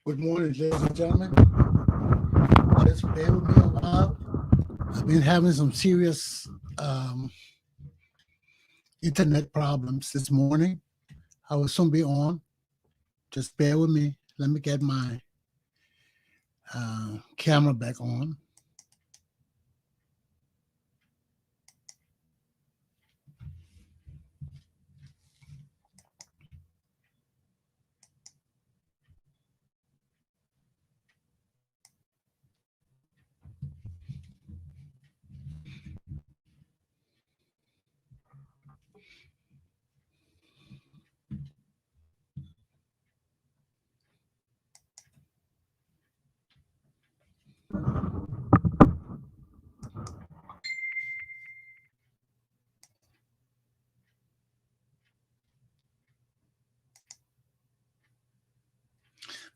Good morning, ladies and gentlemen. Just bear with me a while. I've been having some serious internet problems this morning. I will soon be on. Just bear with me. Let me get my camera back on.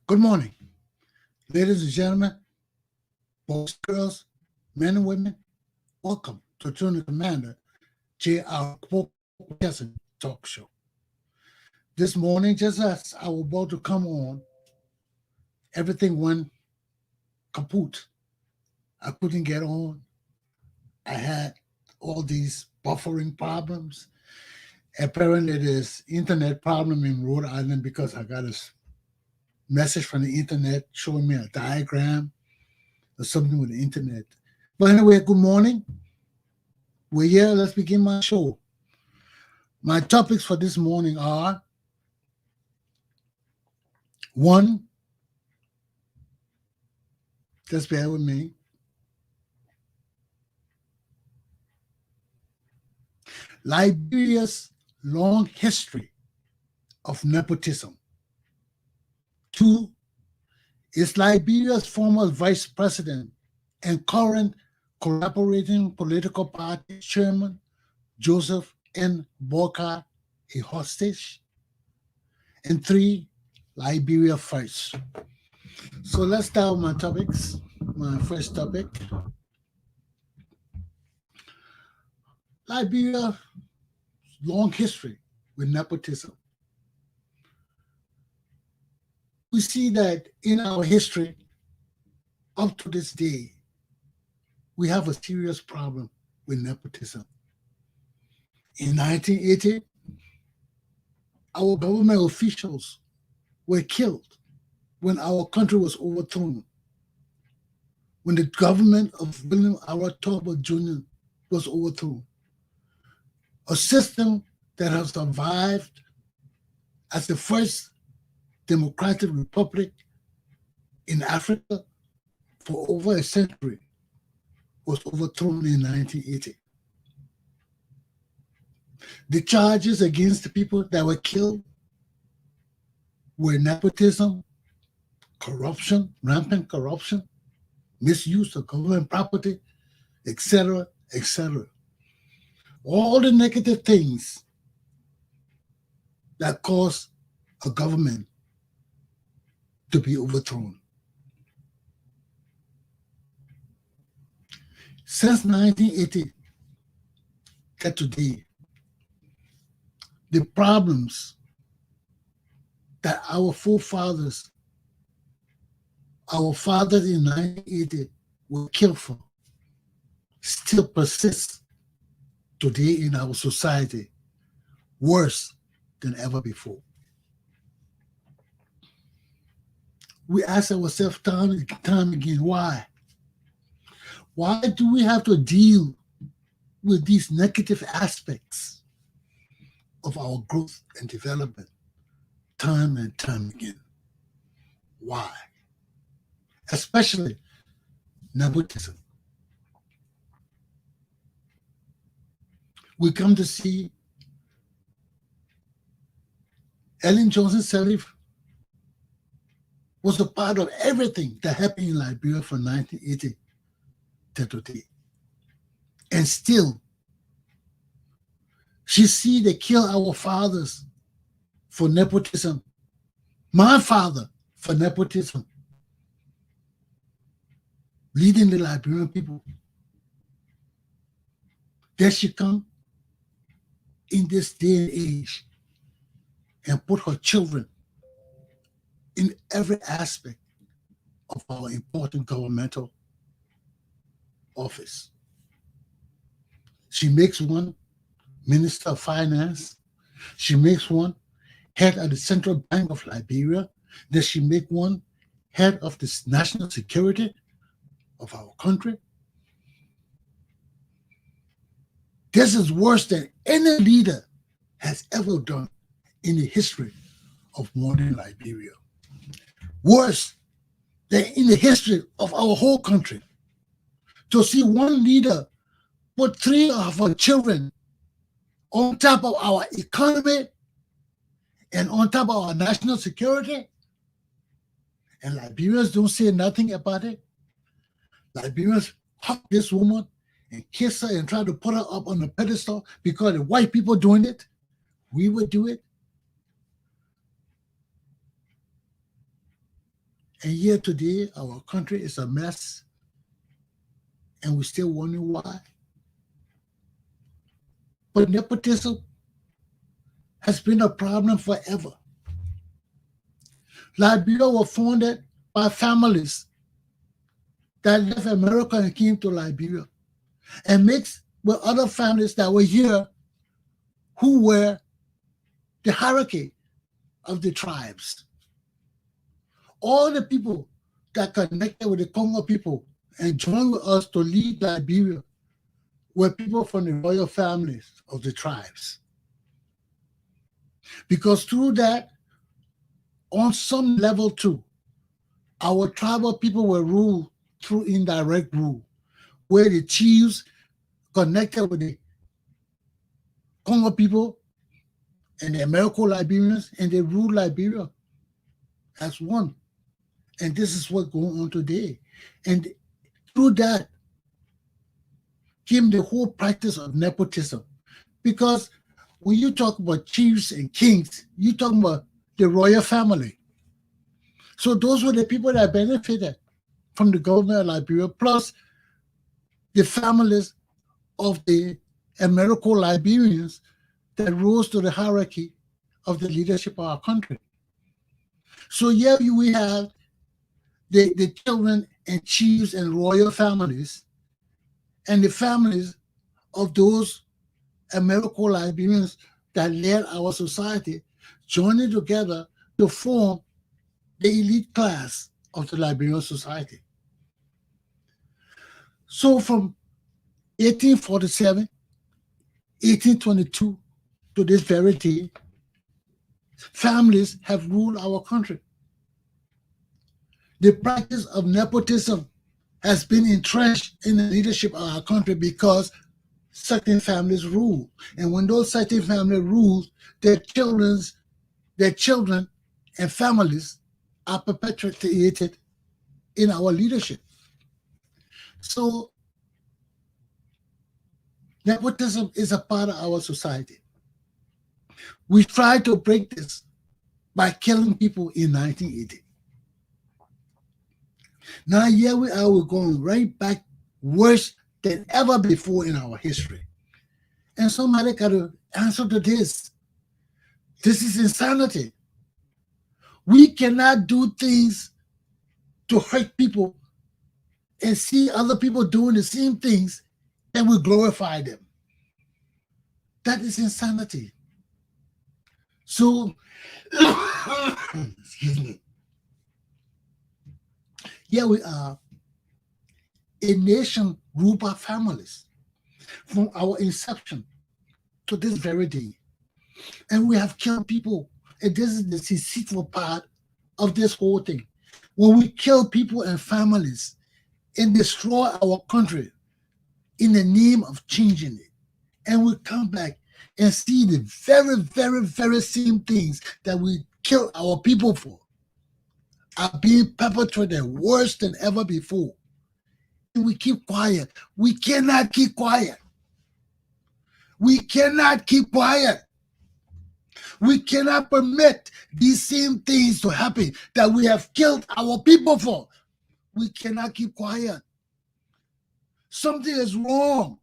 Good morning, ladies and gentlemen, boys, girls, men and women. Welcome to Commander Chesson Talk Show. This morning, just as I was about to come on, everything went kaput. I couldn't get on. I had all these buffering problems. Apparently, there's internet problem in Rhode Island because I got a message from the internet showing me a diagram or something with the internet. But anyway, good morning. We're here. Let's begin my show. My topics for this morning are: one, just bear with me. Liberia's long history of nepotism. Two, is Liberia's former vice president and current collaborating political party chairman, Joseph N. Boakai, a hostage? And three, Liberia First. So let's start with my topics. My first topic: Liberia's long history with nepotism. We see that in our history, up to this day, we have a serious problem with nepotism. In 1980, our government officials were killed when our country was overthrown, when the government of William R. Tolbert Jr. was overthrown. A system that has survived as the first democratic republic in Africa for over a century was overthrown in 1980. The charges against the people that were killed were nepotism, corruption, rampant corruption, misuse of government property, etc., etc. All the negative things that cause a government to be overthrown. Since 1980 to today, the problems that our fathers in 1980 were killed for still persist today in our society, worse than ever before. We ask ourselves time and time again, why? Why do we have to deal with these negative aspects of our growth and development time and time again? Why? Especially nepotism. We come to see Ellen Johnson Sirleaf was a part of everything that happened in Liberia from 1980 to today. And still, she see they kill our fathers for nepotism. My father for nepotism. Leading the Liberian people. There she come in this day and age and put her children in every aspect of our important governmental office. She makes one Minister of Finance. She makes one head of the Central Bank of Liberia. Then she make one head of the national security of our country. This is worse than any leader has ever done in the history of modern Liberia. Worse than in the history of our whole country. To see one leader put 3 of our children on top of our economy and on top of our national security, and Liberians don't say nothing about it. Liberians hug this woman and kiss her and try to put her up on a pedestal because the white people doing it. We would do it. And yet today, our country is a mess, and we still wonder why. But nepotism has been a problem forever. Liberia was founded by families that left America and came to Liberia and mixed with other families that were here who were the hierarchy of the tribes. All the people that connected with the Congo people and joined with us to lead Liberia were people from the royal families of the tribes. Because through that, on some level too, our tribal people were ruled through indirect rule, where the chiefs connected with the Congo people and the American Liberians, and they ruled Liberia as one. And this is what's going on today. And through that came the whole practice of nepotism. Because when you talk about chiefs and kings, you talk about the royal family. So those were the people that benefited from the government of Liberia, plus the families of the American Liberians that rose to the hierarchy of the leadership of our country. So here we have the children and chiefs and royal families and the families of those American Liberians that led our society joining together to form the elite class of the Liberian society. So from 1847, 1822 to this very day, families have ruled our country. The practice of nepotism has been entrenched in the leadership of our country because certain families rule. And when those certain families rule, their children and families are perpetuated in our leadership. So nepotism is a part of our society. We tried to break this by killing people in 1980. Now here we are, we're going right back worse than ever before in our history. And somebody got to answer to this. This is insanity. We cannot do things to hurt people and see other people doing the same things and we glorify them. That is insanity. So, excuse me. Here we are, a nation ruled by families from our inception to this very day. And we have killed people. And this is the deceitful part of this whole thing. When we kill people and families and destroy our country in the name of changing it, and we come back and see the very, very, very same things that we killed our people for are being perpetrated worse than ever before. And we keep quiet. We cannot keep quiet. We cannot keep quiet. We cannot permit these same things to happen that we have killed our people for. We cannot keep quiet. Something is wrong.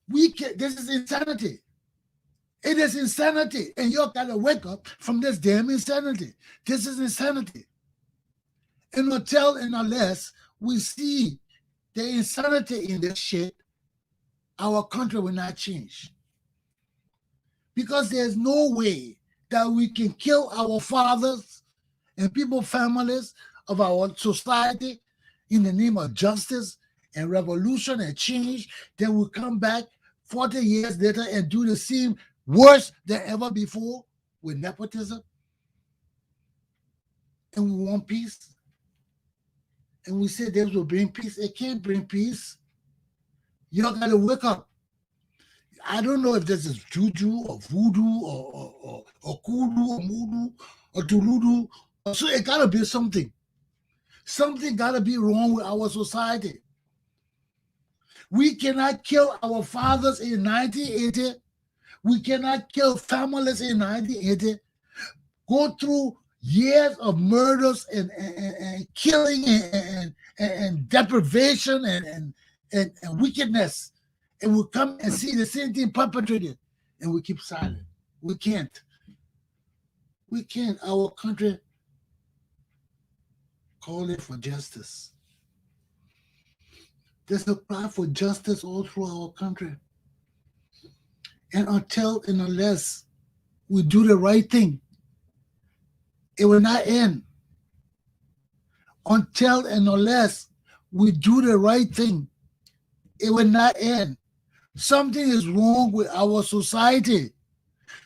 This is insanity. It is insanity, and you got to wake up from this damn insanity. This is insanity. And until and unless we see the insanity in this shit, our country will not change. Because there's no way that we can kill our fathers and people's families of our society in the name of justice and revolution and change, then we come back 40 years later and do the same worse than ever before with nepotism. And we want peace. And we say this will bring peace. It can't bring peace. Y'all got to wake up. I don't know if this is juju or voodoo or kudu or mudu or tuludu. So it got to be something. Something got to be wrong with our society. We cannot kill our fathers in 1980. We cannot kill families in 1980. Go through years of murders and killing and deprivation and wickedness. And we come and see the same thing perpetrated. And we keep silent. We can't. We can't. Our country call it for justice. There's a cry for justice all through our country. And until and unless we do the right thing, it will not end. Until and unless we do the right thing, it will not end. Something is wrong with our society.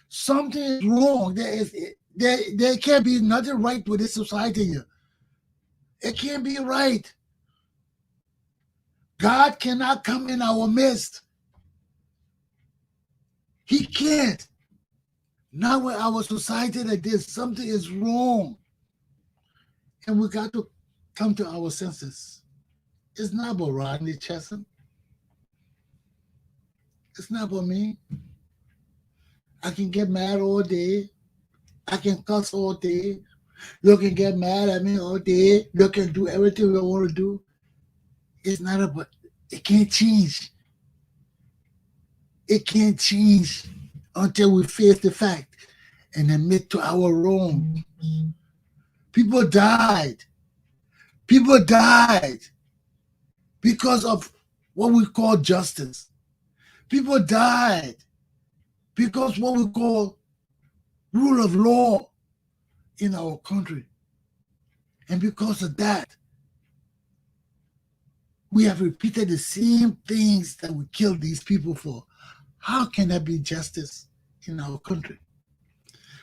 Something is wrong. There can't be nothing right with this society here. It can't be right. God cannot come in our midst. He can't. Not with our society like this. Something is wrong. And we got to come to our senses. It's not about Rodney Chesson. It's not about me. I can get mad all day. I can cuss all day. You can get mad at me all day. You can do everything we want to do. It's not about, it can't change. It can't change until we face the fact and admit to our wrong. People died. People died because of what we call justice. People died because what we call rule of law in our country. And because of that, we have repeated the same things that we killed these people for. How can there be justice in our country?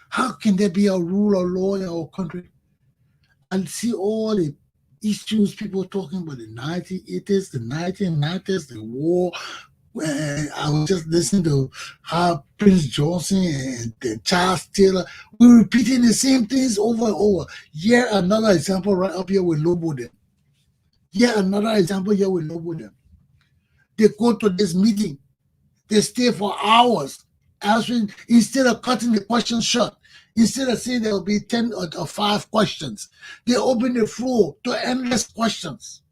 How can there be a rule of law in our country? I see all the issues people talking about the 1980s, the 1990s, the war. I was just listening to how Prince Johnson and Charles Taylor, we're repeating the same things over and over. Yet another example right up here with Loboden. Yet another example here with Loboden. They go to this meeting. They stay for hours answering, instead of cutting the question short, instead of saying there will be 10 or 5 questions, they open the floor to endless questions.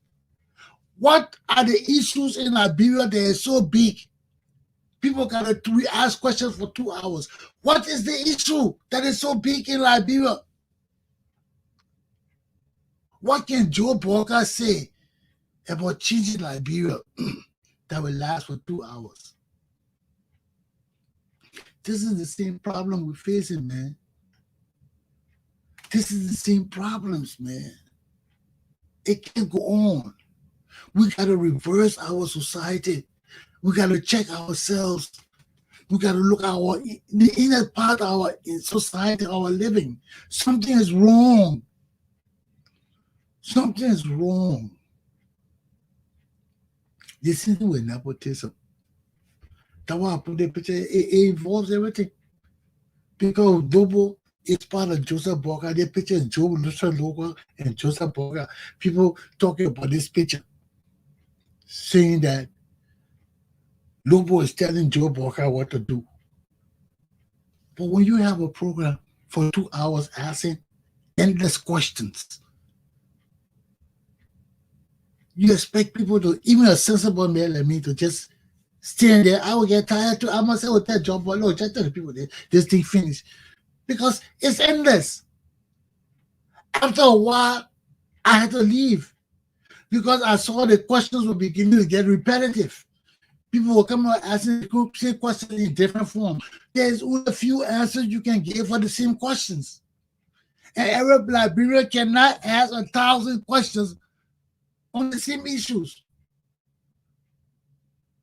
What are the issues in Liberia that are so big? People got to ask questions for 2 hours. What is the issue that is so big in Liberia? What can Joe Boakai say about changing Liberia that will last for 2 hours? This is the same problem we're facing, man. This is the same problems, man. It can't go on. We got to reverse our society. We got to check ourselves. We got to look at the inner part of our society, our living. Something is wrong. Something is wrong. The same thing with nepotism. That's why I put the picture. It involves everything. Because Dobo is part of Joseph Boakai. The picture is Joe Local and Joseph Boakai. People talking about this picture, saying that Lobo is telling Joe Boakai what to do. But when you have a program for 2 hours asking endless questions, you expect people to, even a sensible man like me, to just Staying there, I will get tired too. I must say, with that job, but look, just tell the people this thing finished. Because it's endless. After a while, I had to leave because I saw the questions were beginning to get repetitive. People will come out asking the same questions in different form. There's only a few answers you can give for the same questions. And Arab Liberia cannot ask 1,000 questions on the same issues.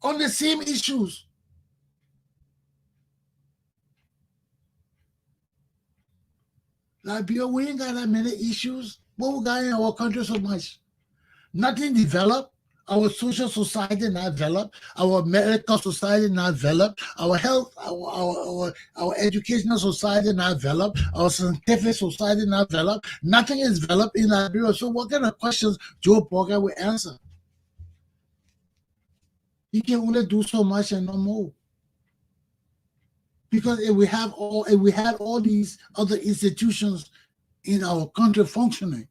On the same issues. Liberia, we ain't got that many issues. What we got in our country so much? Nothing developed. Our social society not developed. Our medical society not developed. Our health, our educational society not developed. Our scientific society not developed. Nothing is developed in Liberia. So what kind of questions Joe Boakai will answer? He can only do so much and no more. Because if we had all these other institutions in our country functioning,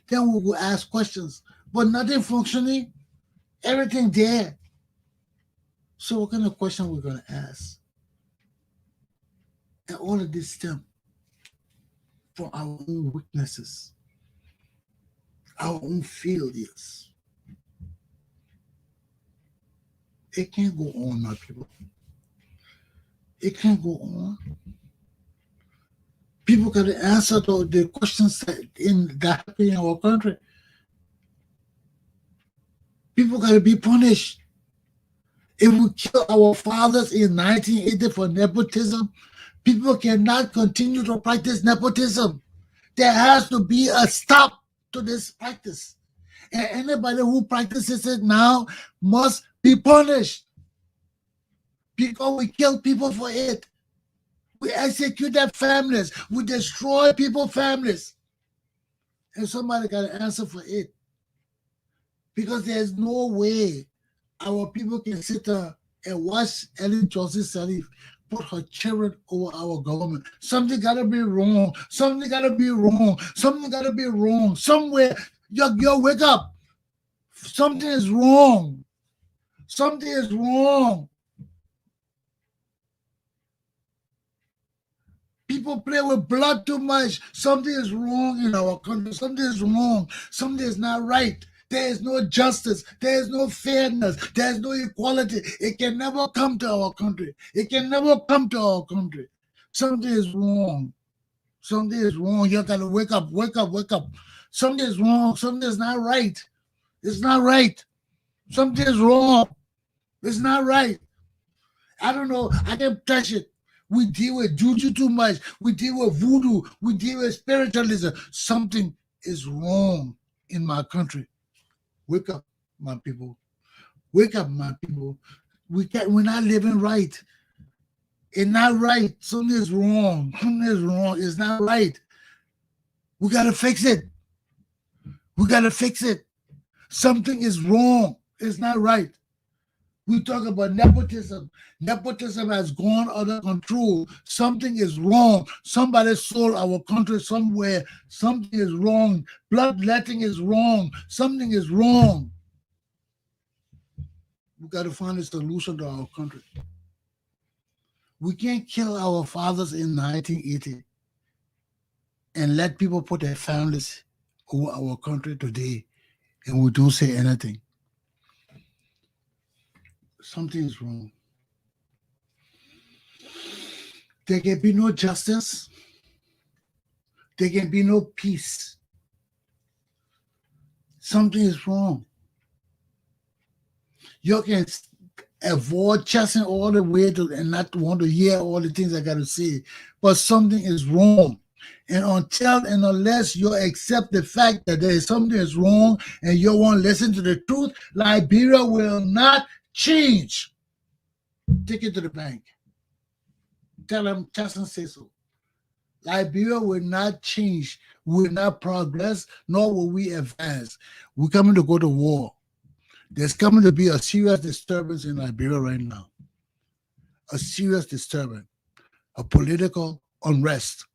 then we will ask questions. But nothing functioning, everything there. So what kind of question we're going to ask? And all of this stem from our own weaknesses, our own failures. It can't go on, my people. It can't go on. People got to answer the questions that happen in our country. People got to be punished. If we kill our fathers in 1980 for nepotism, people cannot continue to practice nepotism. There has to be a stop to this practice. And anybody who practices it now must be punished. Because we kill people for it. We execute their families. We destroy people's families. And somebody got to answer for it. Because there's no way our people can sit there and watch Ellen Johnson Sirleaf put her children over our government. Something got to be wrong. Something got to be wrong. Something got to be wrong. Somewhere, yo, wake up. Something is wrong. Something is wrong. People play with blood too much. Something is wrong in our country. Something is wrong. Something is not right. There is no justice. There is no fairness. There is no equality. It can never come to our country. It can never come to our country. Something is wrong. Something is wrong. You got to wake up, wake up, wake up. Something is wrong. Something is not right. It's not right. Something is wrong. It's not right. I don't know. I can't touch it. We deal with juju too much. We deal with voodoo. We deal with spiritualism. Something is wrong in my country. Wake up, my people. Wake up, my people. We're not living right. It's not right. Something is wrong. Something is wrong. It's not right. We got to fix it. We got to fix it. Something is wrong. It's not right. We talk about nepotism. Nepotism has gone out of control. Something is wrong. Somebody sold our country somewhere. Something is wrong. Bloodletting is wrong. Something is wrong. We got to find a solution to our country. We can't kill our fathers in 1980 and let people put their families over our country today and we don't say anything. Something is wrong. There can be no justice. There can be no peace. Something is wrong. You can avoid chasing all the way to and not want to hear all the things I got to say, but something is wrong. And until and unless you accept the fact that there is something is wrong and you won't listen to the truth, Liberia will not change. Take it to the bank. Tell them Chesson say so. Liberia will not change, will not progress, nor will we advance. We're coming to go to war. There's coming to be a serious disturbance in Liberia right now. A serious disturbance, a political unrest.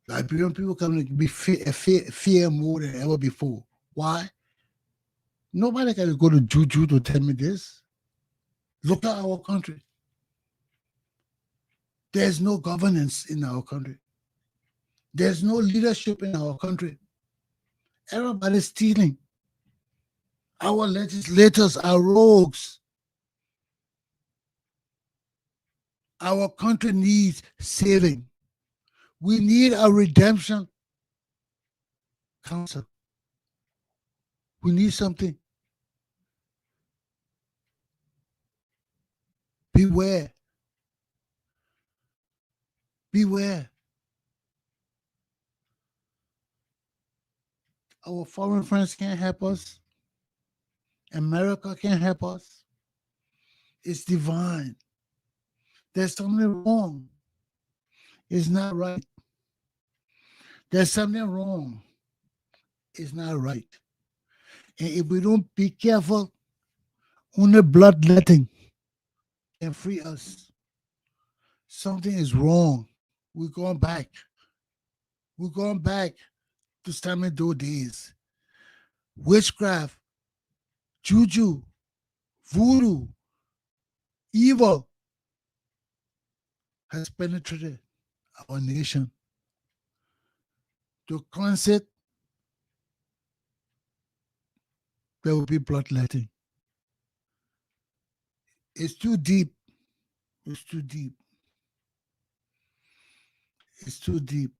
Liberian people coming to be fear more than ever before. Why? Nobody can go to Juju to tell me this. Look at our country. There's no governance in our country. There's no leadership in our country. Everybody's stealing. Our legislators are rogues. Our country needs saving. We need a redemption council. We need something. Beware. Beware. Our foreign friends can't help us. America can't help us. It's divine. There's something wrong. It's not right. There's something wrong. It's not right. And if we don't be careful, only bloodletting can free us. Something is wrong. We're going back. We're going back to Stamento days. Witchcraft, juju, voodoo, evil has penetrated our nation. To cleanse it, there will be bloodletting. It's too deep. It's too deep. It's too deep.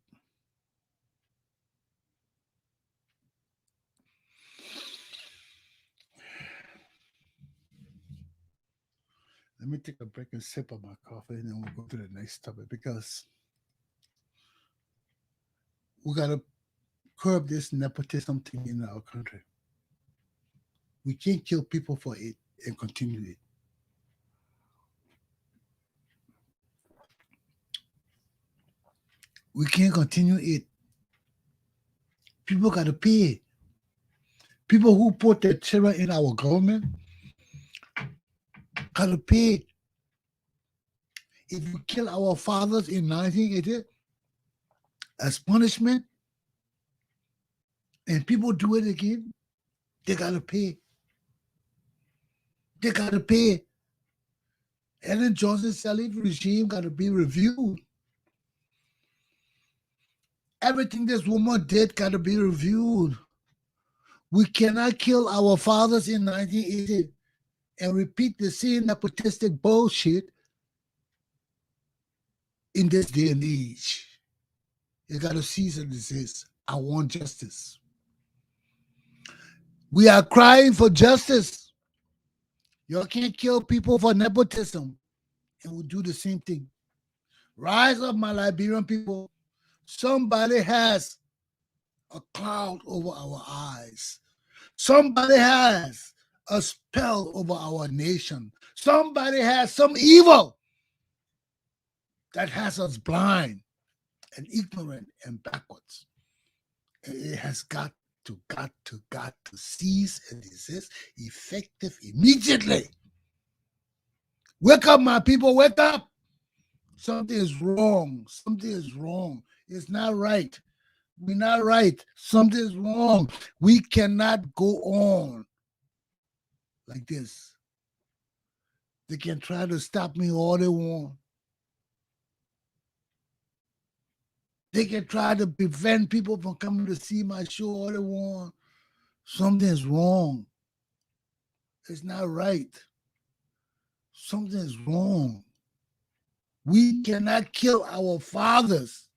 Let me take a break and sip of my coffee, and then we'll go to the next topic, because we got to curb this nepotism thing in our country. We can't kill people for it and continue it. We can't continue it. People got to pay. People who put their children in our government got to pay. If we kill our fathers in 1980 as punishment, and people do it again, they got to pay. They got to pay. Ellen Johnson's Sirleaf regime got to be reviewed. Everything this woman did got to be reviewed. We cannot kill our fathers in 1980 and repeat the same nepotistic bullshit in this day and age. You got to cease and desist. I want justice. We are crying for justice. You can't kill people for nepotism, and we'll do the same thing. Rise up, my Liberian people. Somebody has a cloud over our eyes. Somebody has a spell over our nation. Somebody has some evil that has us blind and ignorant and backwards. And it has got to cease and desist effective immediately. Wake up, my people, wake up. Something is wrong. Something is wrong. It's not right. We're not right. Something is wrong. We cannot go on like this. They can try to stop me all they want. They can try to prevent people from coming to see my show all they want. Something is wrong. It's not right. Something is wrong. We cannot kill our fathers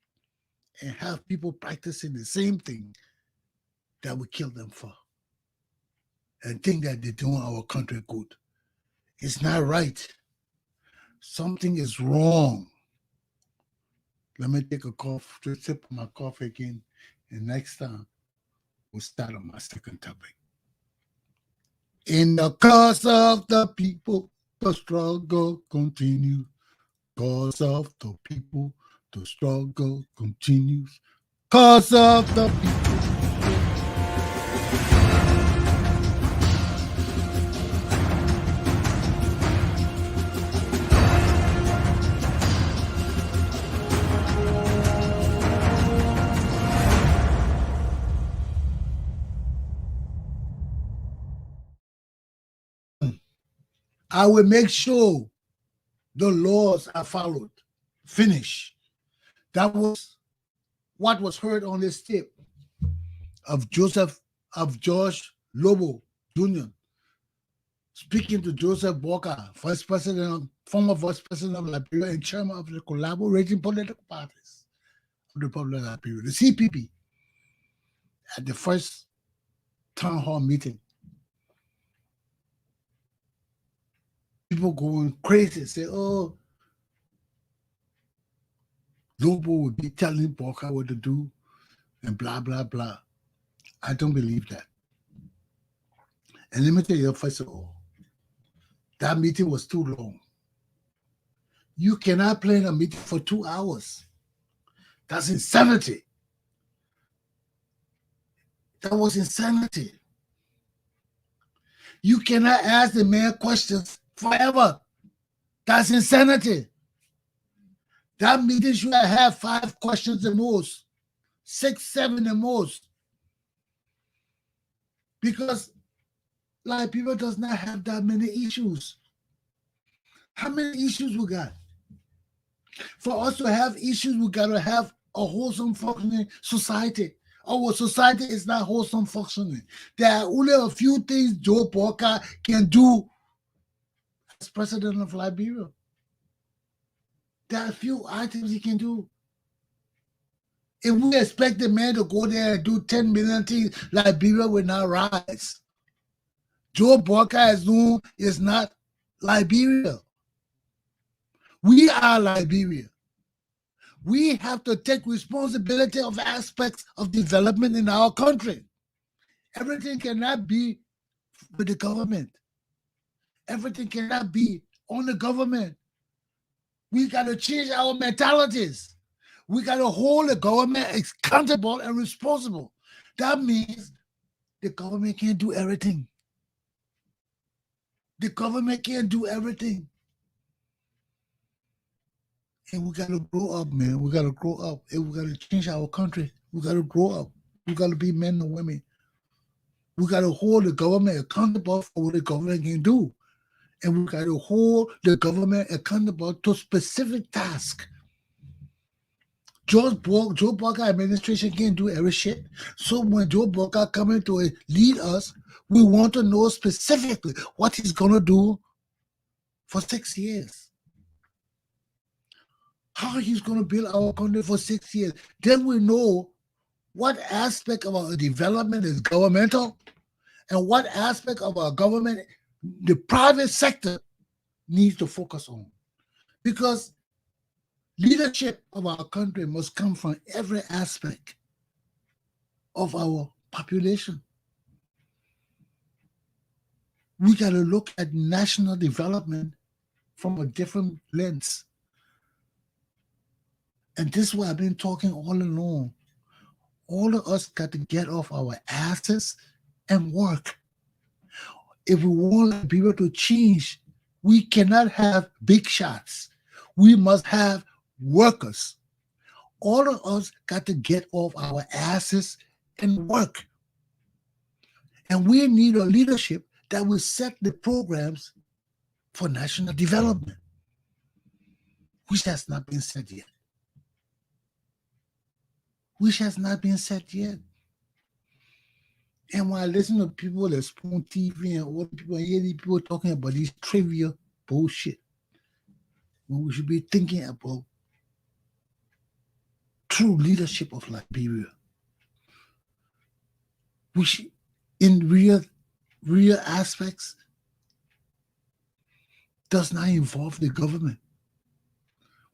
and have people practicing the same thing that we kill them for and think that they're doing our country good. It's not right. Something is wrong. Let me take a cough, just sip my coffee again, and next time we'll start on my second topic. In the cause of the people, the struggle continues. Cause of the people, the struggle continues. Cause of the people. I will make sure the laws are followed. Finish. That was what was heard on this tape of George Lobo Jr. speaking to Joseph Boakai, former vice president of Liberia and chairman of the collaborating political parties of the Republic of Liberia, the CPP, at the first town hall meeting. People going crazy, say, oh, Lobo would be telling Boakai what to do and blah, blah, blah. I don't believe that. And let me tell you, first of all, that meeting was too long. You cannot plan a meeting for 2 hours. That's insanity. That was insanity. You cannot ask the man questions forever. That's insanity. That meeting should have 5 questions at most, 6, 7 at most. Because people does not have that many issues. How many issues we got? For us to have issues, we got to have a wholesome functioning society. Our society is not wholesome functioning. There are only a few things Joe Boakai can do as president of Liberia. There are a few items he can do. If we expect the man to go there and do 10 million things, Liberia will not rise. Joe Boakai is not Liberia. We are Liberia. We have to take responsibility of aspects of development in our country. Everything cannot be with the government. Everything cannot be on the government. We got to change our mentalities. We got to hold the government accountable and responsible. That means the government can't do everything. The government can't do everything. And we got to grow up, man. We got to grow up. And we got to change our country. We got to grow up. We got to be men and women. We got to hold the government accountable for what the government can do. And we got to hold the government accountable to specific tasks. Joe Boakai administration can't do every shit. So when Joe Boakai coming to lead us, we want to know specifically what he's going to do for 6 years. How he's going to build our country for 6 years. Then we know what aspect of our development is governmental and what aspect of our government the private sector needs to focus on. Because leadership of our country must come from every aspect of our population. We got to look at national development from a different lens. And this is what I've been talking all along. All of us got to get off our asses and work. If we want people to change, we cannot have big shots. We must have workers. All of us got to get off our asses and work. And we need a leadership that will set the programs for national development, which has not been set yet. Which has not been set yet. And when I listen to people that Spoon TV and all the people, I hear these people talking about these trivia bullshit, when we should be thinking about true leadership of Liberia, which in real aspects does not involve the government.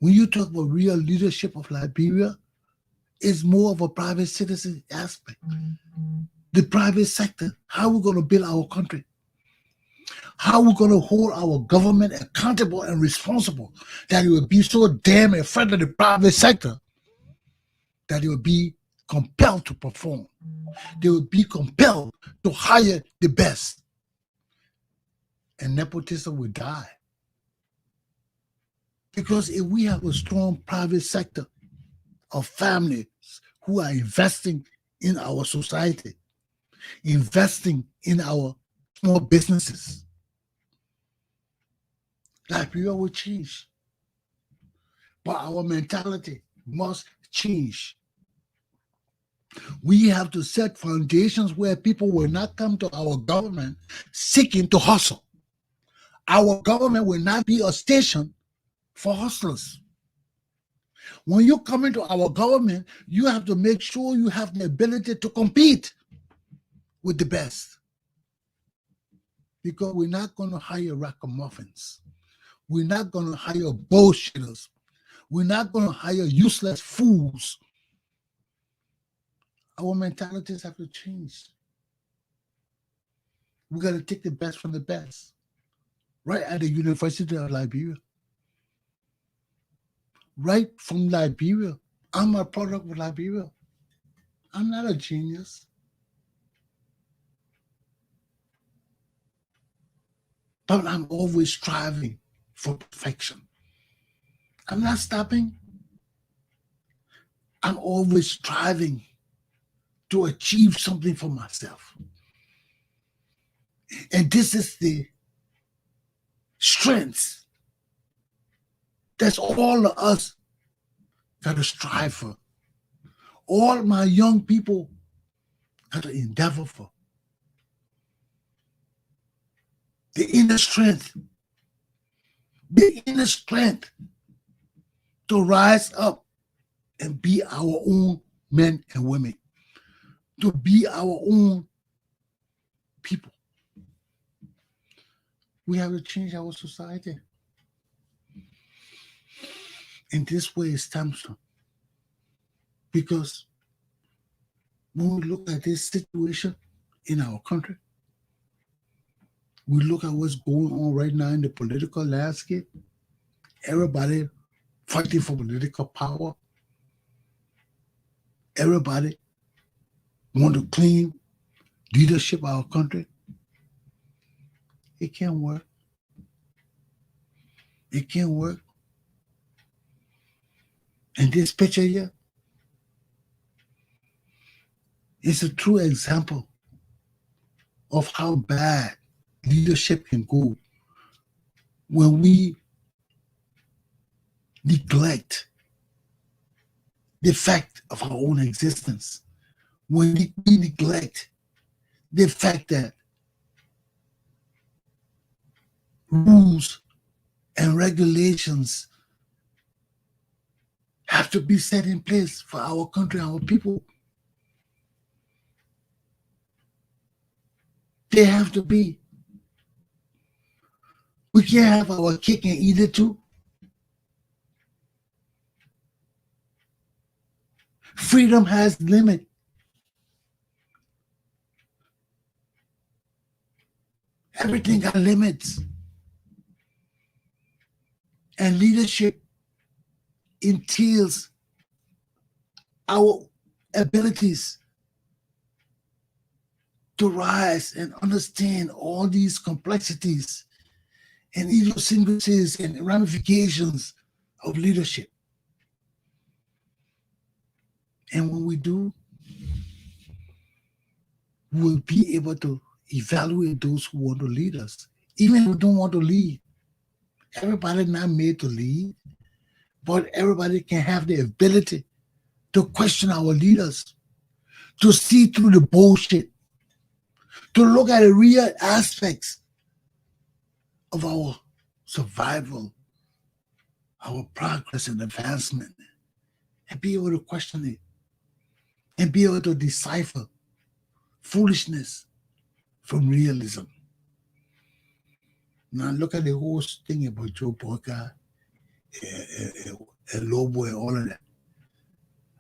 When you talk about real leadership of Liberia, it's more of a private citizen aspect. The private sector, how we're going to build our country, how we're going to hold our government accountable and responsible, that it will be so damn in front of the private sector that it will be compelled to perform. They will be compelled to hire the best. And nepotism will die. Because if we have a strong private sector of families who are investing in our society, investing in our small businesses, Liberia will change. But our mentality must change. We have to set foundations where people will not come to our government seeking to hustle. Our government will not be a station for hustlers. When you come into our government, you have to make sure you have the ability to compete with the best. Because we're not going to hire ragamuffins. We're not going to hire bullshitters. We're not going to hire useless fools. Our mentalities have to change. We got to take the best from the best. Right at the University of Liberia. Right from Liberia. I'm a product of Liberia. I'm not a genius. But I'm always striving for perfection. I'm not stopping. I'm always striving to achieve something for myself. And this is the strength that's all of us got to strive for. All my young people got to endeavor for. The inner strength to rise up and be our own men and women, to be our own people. We have to change our society. And this way it's time to. Because when we look at this situation in our country, we look at what's going on right now in the political landscape, everybody fighting for political power, everybody want to claim leadership of our country. It can't work. It can't work. And this picture here is a true example of how bad leadership can go when we neglect the fact of our own existence, when we neglect the fact that rules and regulations have to be set in place for our country, our people. They have to be. We can't have our cake and eat it too. Freedom has limit. Everything got limits. And leadership entails our abilities to rise and understand all these complexities and idiosyncrasies and ramifications of leadership. And when we do, we'll be able to evaluate those who want to lead us. Even if we don't want to lead, everybody not made to lead, but everybody can have the ability to question our leaders, to see through the bullshit, to look at the real aspects of our survival, our progress and advancement, and be able to question it, and be able to decipher foolishness from realism. Now look at the whole thing about Joe Boakai and Lobo and all of that.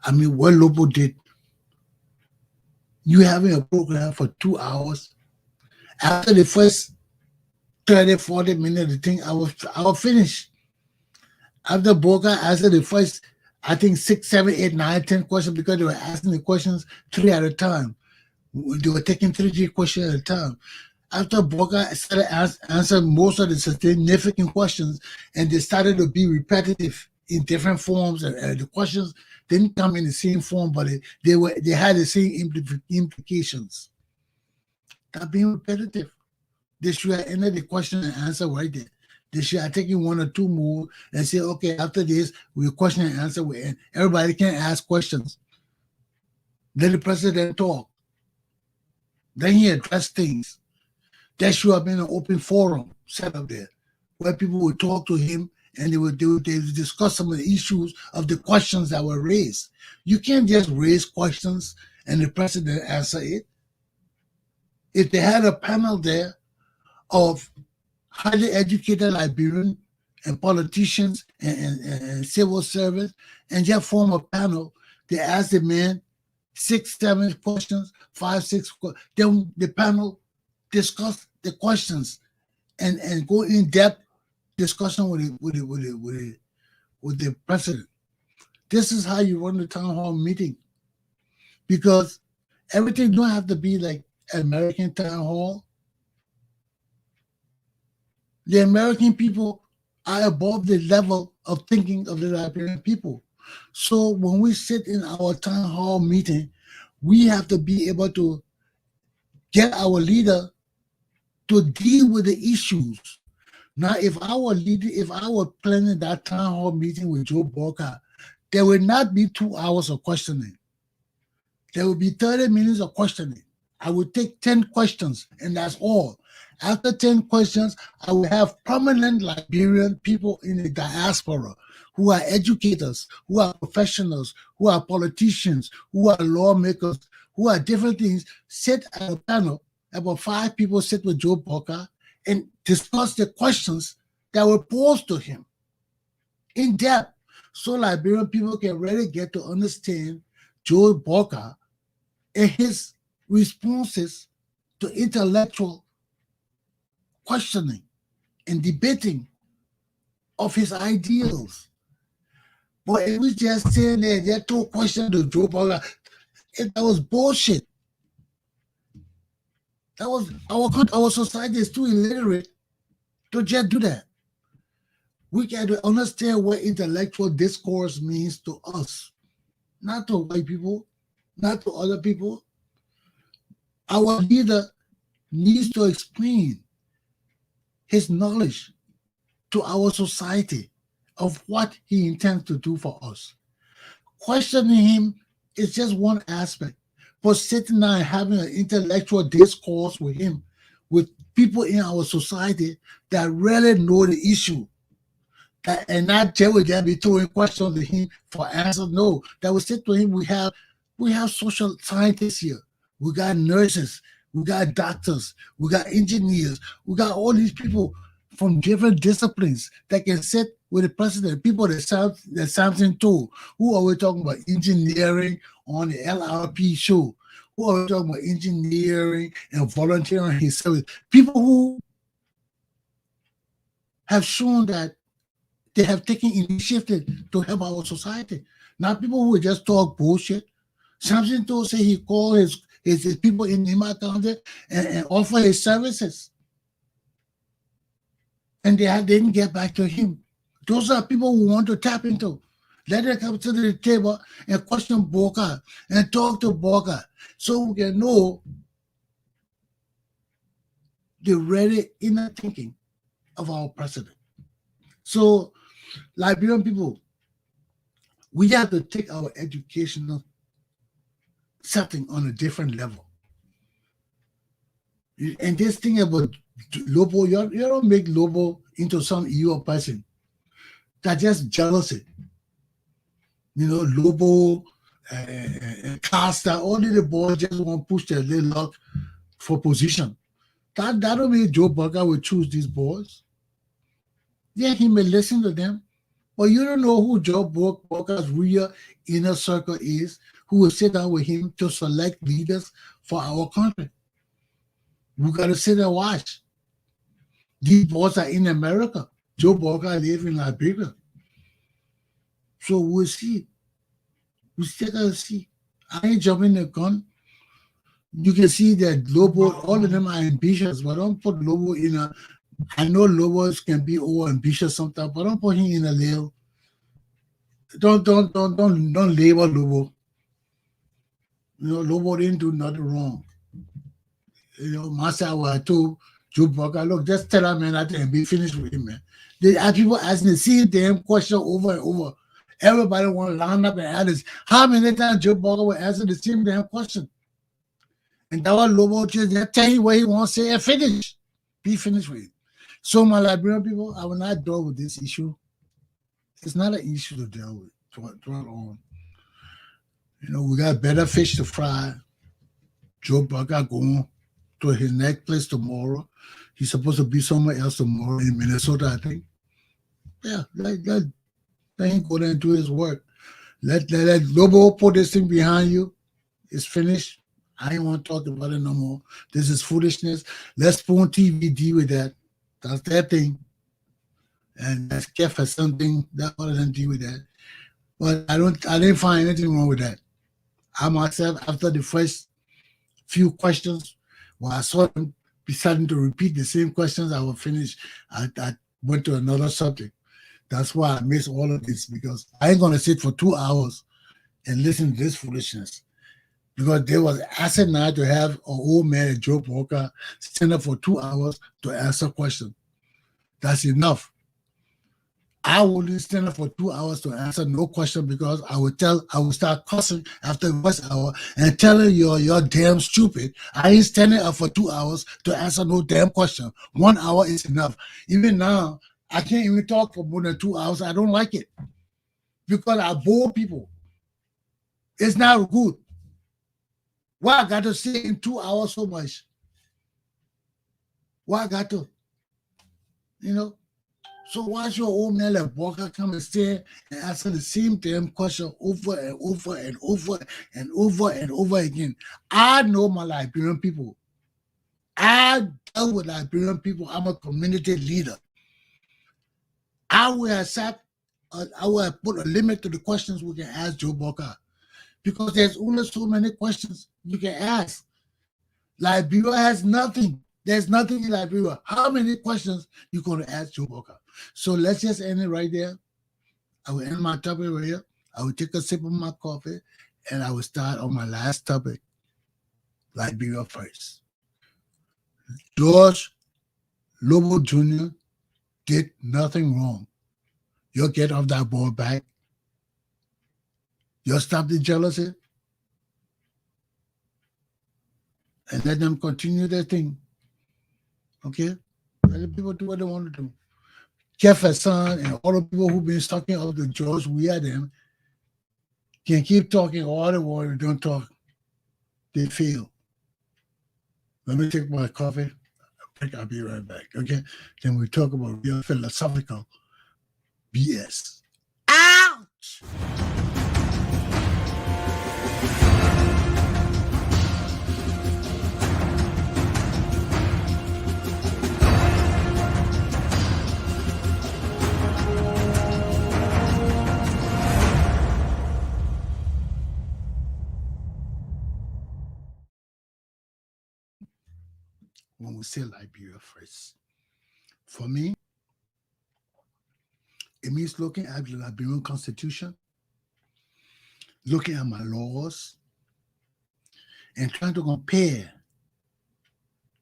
I mean, what Lobo did, you having a program for 2 hours, after the first 30, 40 minutes, the thing, I was finished. After Boakai answered the first, I think 6, 7, 8, 9, 10 questions, because they were asking the questions 3 at a time. They were taking 3 questions at a time. After Boakai started answering most of the significant questions, and they started to be repetitive in different forms, and the questions didn't come in the same form, but they had the same implications. That being repetitive. They should have ended the question and answer right there. They should have taken one or two more and say, okay, after this, we question and answer. And everybody can ask questions. Let the president talk. Then he address things. There should have been an open forum set up there where people would talk to him and they would discuss some of the issues of the questions that were raised. You can't just raise questions and the president answer it. If they had a panel there of highly educated Liberians and politicians and civil servants, and just form a panel, they ask the man 6, 7 questions, 5, 6. Then the panel discuss the questions and go in depth discussion with the president. This is how you run the town hall meeting, because everything don't have to be like American town hall. The American people are above the level of thinking of the Liberian people. So when we sit in our town hall meeting, we have to be able to get our leader to deal with the issues. Now, if I were planning that town hall meeting with Joe Boakai, there would not be 2 hours of questioning. There would be 30 minutes of questioning. I would take 10 questions, and that's all. After 10 questions, I will have prominent Liberian people in the diaspora who are educators, who are professionals, who are politicians, who are lawmakers, who are different things, sit at a panel. About 5 people sit with Joe Boakai and discuss the questions that were posed to him in depth, so Liberian people can really get to understand Joe Boakai and his responses to intellectual questioning and debating of his ideals. But it was just saying there, they threw questions to Joe Boakai. That was bullshit. That was our society is too illiterate to just do that. We got to understand what intellectual discourse means to us, not to white people, not to other people. Our leader needs to explain his knowledge to our society of what he intends to do for us. Questioning him is just one aspect, but sitting down and having an intellectual discourse with him, with people in our society that really know the issue, and not just would be throwing questions to him for answers. No, that will sit to him. We have social scientists here. We got nurses. We got doctors. We got engineers. We got all these people from different disciplines that can sit with the president. People that Samson told. Who are we talking about? Engineering on the LRP show. Who are we talking about? Engineering and volunteering his service. People who have shown that they have taken initiative to help our society. Not people who just talk bullshit. Samson told say he called his people in Nima County and offer his services. And they didn't get back to him. Those are people who want to tap into. Let them come to the table and question Boakai and talk to Boakai so we can know the really inner thinking of our president. So, Liberian people, we have to take our educational setting on a different level. And this thing about Lobo, you don't make Lobo into some evil person. That's just jealousy. Lobo, Costa, all the boys just want to push their little luck for position. That don't mean Joe Boakai will choose these boys. Yeah, he may listen to them, but you don't know who Joe Boakai's real inner circle is, who will sit down with him to select leaders for our country. We got to sit and watch. These boys are in America. Joe Boakai lives in Liberia. So we'll see. We still got to see. I ain't jumping the gun. You can see that Lobo, all of them are ambitious, but don't put Lobo in a... I know Lobos can be over ambitious sometimes, but don't put him in a label. Don't label Lobo. Lobo didn't do nothing wrong. Master, I told Joe Boakai, look, just tell that man that and be finished with him, man. They have people asking the same damn question over and over. Everybody want to line up and ask this. How many times Joe Boakai will answer the same damn question? And that was Lobo just tell you what he wants to say and finish. Be finished with it. So my Liberian people, I will not deal with this issue. It's not an issue to deal with. Dwell on. You know, we got better fish to fry. Joe Boakai going to his next place tomorrow. He's supposed to be somewhere else tomorrow in Minnesota, I think. Yeah, let him go there and do his work. Let Lobo put this thing behind you. It's finished. I ain't want to talk about it no more. This is foolishness. Let Spoon TV deal with that. That's their thing. And that's Kev has something that other than deal with that. But I didn't find anything wrong with that. I myself, after the first few questions, when I saw them starting to repeat the same questions, I would finish. I went to another subject. That's why I missed all of this, because I ain't gonna sit for 2 hours and listen to this foolishness. Because there was asinine to have an old man at Joe Boakai stand up for 2 hours to answer questions. That's enough. I wouldn't stand up for 2 hours to answer no question, because I would start cussing after the first hour and telling you're damn stupid. I ain't standing up for 2 hours to answer no damn question. 1 hour is enough. Even now, I can't even talk for more than 2 hours. I don't like it, because I bore people. It's not good. Why I got to say in 2 hours so much? Why I got to? You know? So why should an old man like Boakai come and stay and answer the same damn question over and over and over and over and over again? I know my Liberian people. I deal with Liberian people. I'm a community leader. I would have put a limit to the questions we can ask Joe Boakai, because there's only so many questions you can ask. Liberia has nothing. There's nothing in Liberia. How many questions you going to ask Joe Boakai? So let's just end it right there. I will end my topic right here. I will take a sip of my coffee, and I will start on my last topic, Liberia First. George Lobo Jr. did nothing wrong. You'll get off that ball back. You'll stop the jealousy and let them continue their thing. Okay? Let the people do what they want to do. Jefferson and all the people who've been talking of the George, we are them, can keep talking all the while they don't talk. They fail. Let me take my coffee. I'll be right back. Okay? Then we talk about real philosophical BS. Ouch! When we say Liberia First, for me, it means looking at the Liberian Constitution, looking at my laws, and trying to compare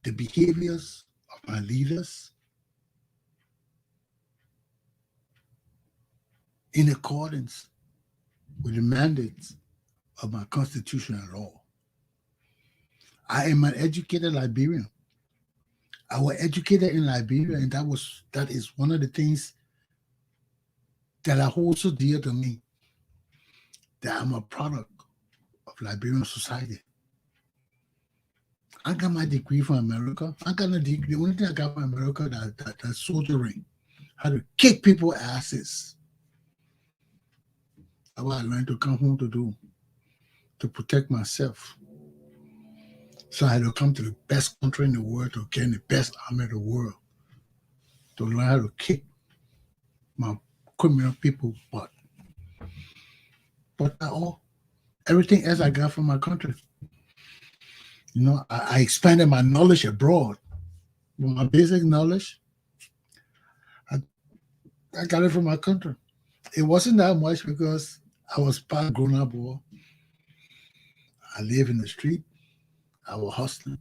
the behaviors of my leaders in accordance with the mandates of my constitutional law. I am an educated Liberian. I was educated in Liberia, and that is one of the things that I hold so dear to me, that I'm a product of Liberian society. I got my degree from America. I got a degree. The only thing I got from America that's soldiering, how to kick people's asses. That's what I learned to come home to do, to protect myself. So I had to come to the best country in the world to get in the best army in the world, to learn how to kick my criminal people butt. But everything else I got from my country. You know, I expanded my knowledge abroad. With my basic knowledge, I got it from my country. It wasn't that much, because I was part grown up boy. I lived in the street. I was hustling.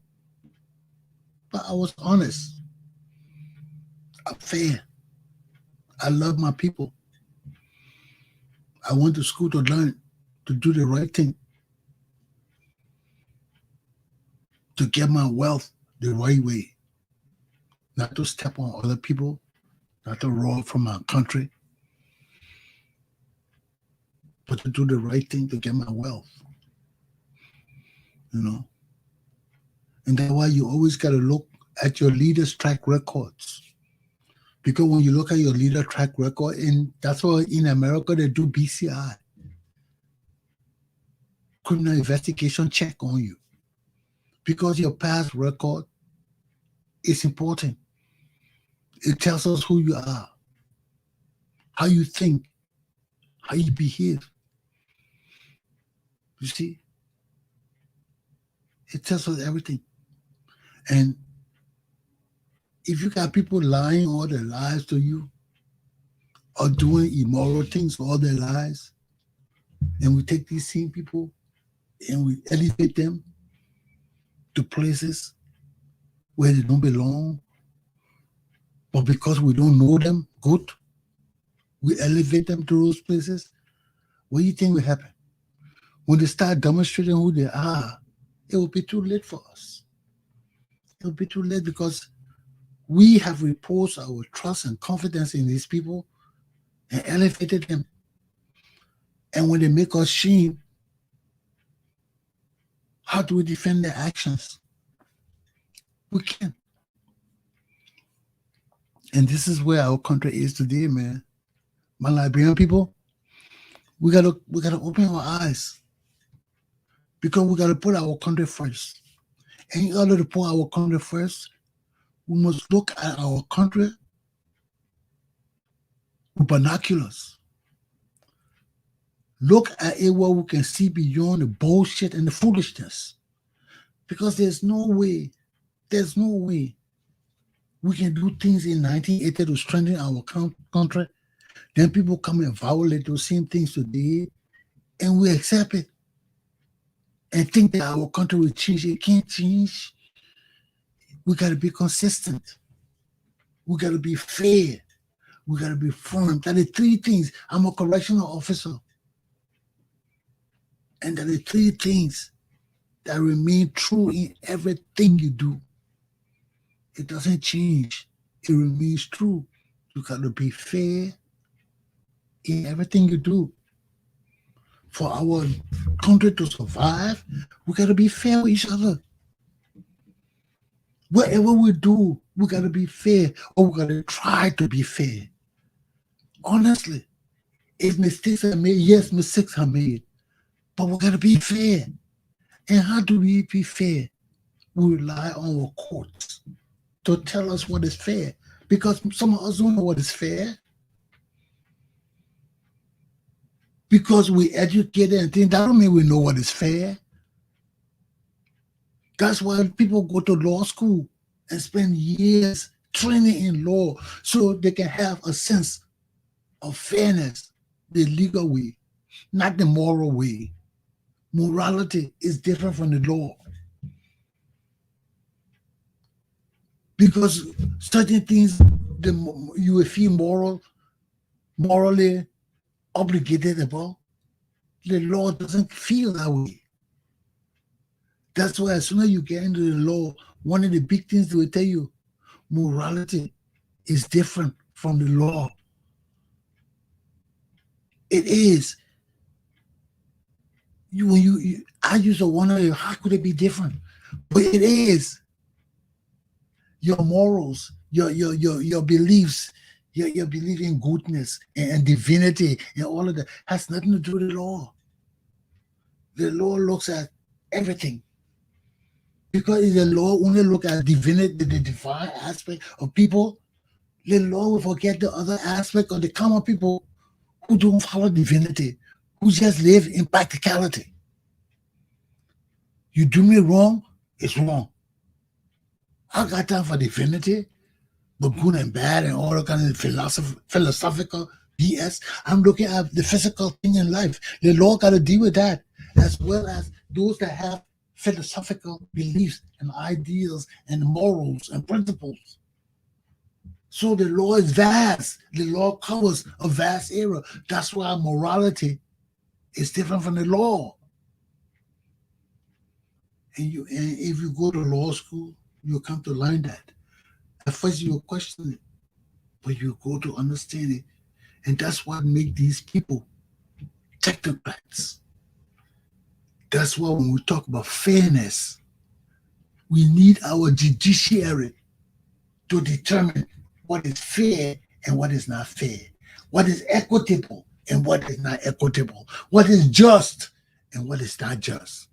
But I was honest. I'm fair. I love my people. I went to school to learn, to do the right thing, to get my wealth the right way, not to step on other people, not to rob from my country, but to do the right thing to get my wealth, you know. And that's why you always got to look at your leaders' track records. Because when you look at your leader track record, and that's why in America they do BCI, criminal investigation check on you. Because your past record is important. It tells us who you are, how you think, how you behave. You see? It tells us everything. And if you got people lying all their lives to you or doing immoral things all their lives, and we take these same people and we elevate them to places where they don't belong, but because we don't know them good, we elevate them to those places, what do you think will happen? When they start demonstrating who they are, it will be too late for us. It will be too late because we have reposed our trust and confidence in these people and elevated them. And when they make us shame, how do we defend their actions? We can't. And this is where our country is today, man. My Liberian people, we gotta open our eyes because we gotta put our country first. And in order to put our country first, we must look at our country with binoculars. Look at it where we can see beyond the bullshit and the foolishness. Because there's no way we can do things in 1980 to strengthen our country. Then people come and violate those same things today, and we accept it and think that our country will change. It can't change. We got to be consistent. We got to be fair. We got to be firm. That are three things. I'm a correctional officer. And there are three things that remain true in everything you do. It doesn't change. It remains true. You got to be fair in everything you do. For our country to survive, we got to be fair with each other. Whatever we do, we got to be fair, or we got to try to be fair. Honestly, if mistakes are made, yes, mistakes are made, but we got to be fair. And how do we be fair? We rely on our courts to tell us what is fair, because some of us don't know what is fair. Because we educated and things, that don't mean we know what is fair. That's why people go to law school and spend years training in law so they can have a sense of fairness, the legal way, not the moral way. Morality is different from the law. Because certain things you will feel morally obligated about, the law doesn't feel that way. That's why as soon as you get into the law, one of the big things they will tell you, morality is different from the law. It is. I used to wonder, how could it be different? But it is. Your morals, your beliefs, your belief in goodness and divinity and all of that has nothing to do with the law. The law looks at everything. Because if the law only look at divinity, the divine aspect of people, the law will forget the other aspect of the common people who don't follow divinity, who just live in practicality. You do me wrong, it's wrong. I got time for divinity, but good and bad and all that kind of philosophical BS. I'm looking at the physical thing in life. The law got to deal with that, as well as those that have philosophical beliefs and ideals and morals and principles. So the law is vast. The law covers a vast area. That's why morality is different from the law. And if you go to law school, you come to learn that. At first you will question it, but you go to understand it. And that's what makes these people technocrats. That's why when we talk about fairness, we need our judiciary to determine what is fair and what is not fair, what is equitable and what is not equitable, what is just and what is not just.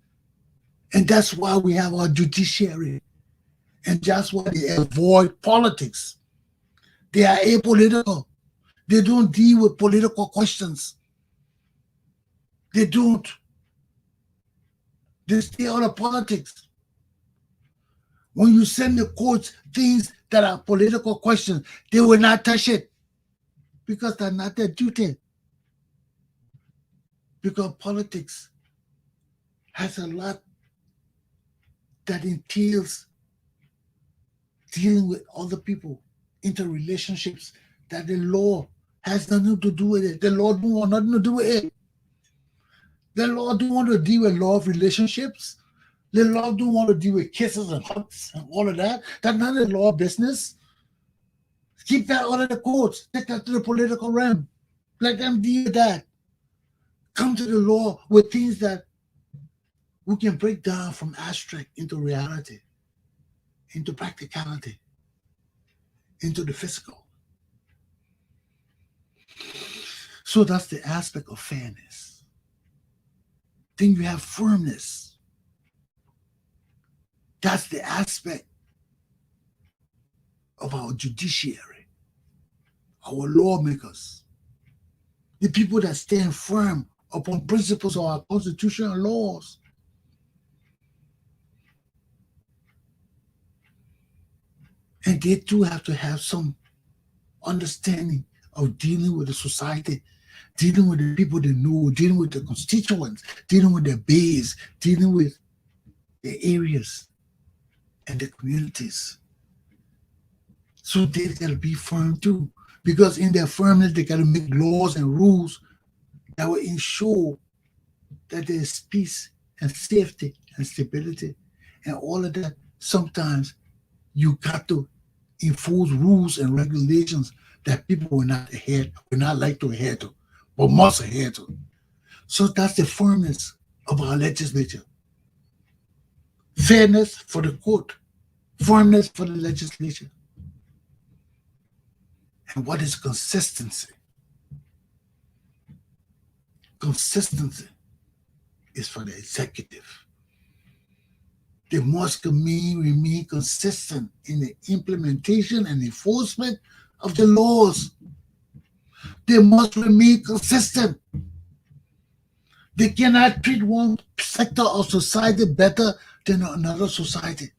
And that's why we have our judiciary. And that's why they avoid politics. They are apolitical. They don't deal with political questions. They don't. They stay out of politics. When you send the courts things that are political questions, they will not touch it because that's not their duty. Because politics has a lot that entails dealing with other people, interrelationships, that the law has nothing to do with it. The law don't want nothing to do with it. The law don't want to deal with law of relationships. The law don't want to deal with kisses and hugs and all of that. That's not the law business. Keep that out of the courts. Take that to the political realm. Let them deal with that. Come to the law with things that we can break down from abstract into reality, into practicality, into the physical. So that's the aspect of fairness. Then you have firmness. That's the aspect of our judiciary, our lawmakers, the people that stand firm upon principles of our constitution and laws. And they too have to have some understanding of dealing with the society, dealing with the people they know, dealing with the constituents, dealing with their base, dealing with the areas and the communities. So they gotta be firm too, because in their firmness, they gotta make laws and rules that will ensure that there is peace and safety and stability and all of that. Sometimes you got to enforce rules and regulations that people will not like to adhere to, but must adhere to. So that's the firmness of our legislature. Fairness for the court, firmness for the legislature. And what is consistency? Consistency is for the executive. They must remain consistent in the implementation and enforcement of the laws. They must remain consistent. They cannot treat one sector of society better than another society.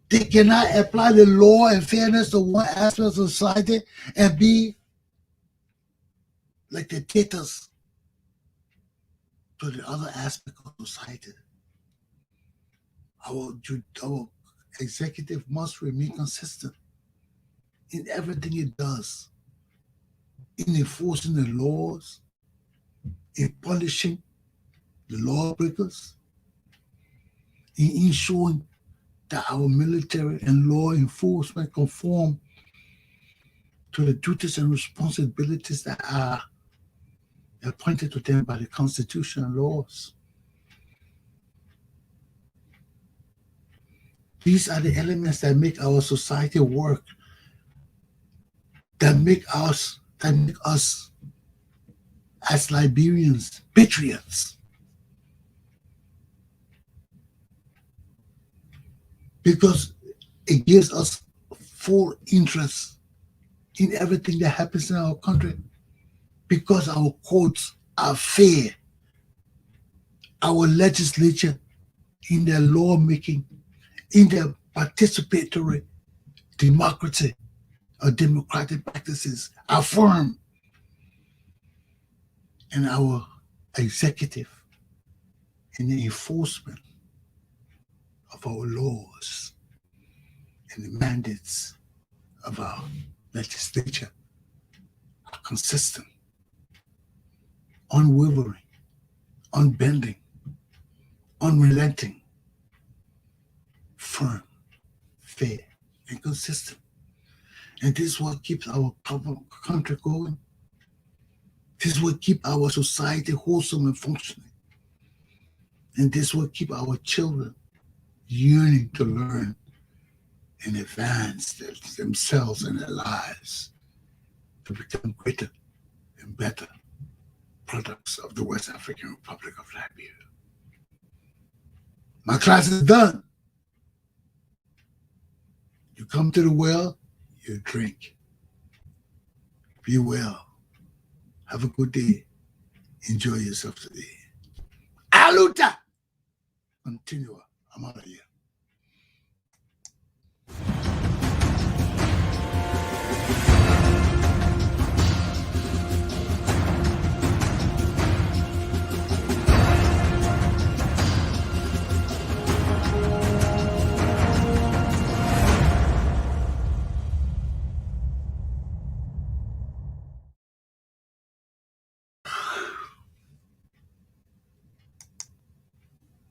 They cannot apply the law and fairness to one aspect of society and be like dictators to the other aspect of society. Our executive must remain consistent in everything it does, in enforcing the laws, in punishing the lawbreakers, in ensuring that our military and law enforcement conform to the duties and responsibilities that are appointed to them by the Constitution and laws. These are the elements that make our society work, that make us as Liberians patriots. Because it gives us full interest in everything that happens in our country. Because our courts are fair. Our legislature, in their lawmaking, in their participatory democracy or democratic practices, are firm. And our executive in the enforcement of our laws and the mandates of our legislature are consistent, unwavering, unbending, unrelenting, firm, fair, and consistent. And this is what keeps our country going. This is what keeps our society wholesome and functioning. And this will keep our children yearning to learn and advance themselves and their lives to become greater and better products of the West African Republic of Liberia. My class is done. You come to the well, you drink. Be well. Have a good day. Enjoy yourself today. Aluta! Continua. I'm out of here.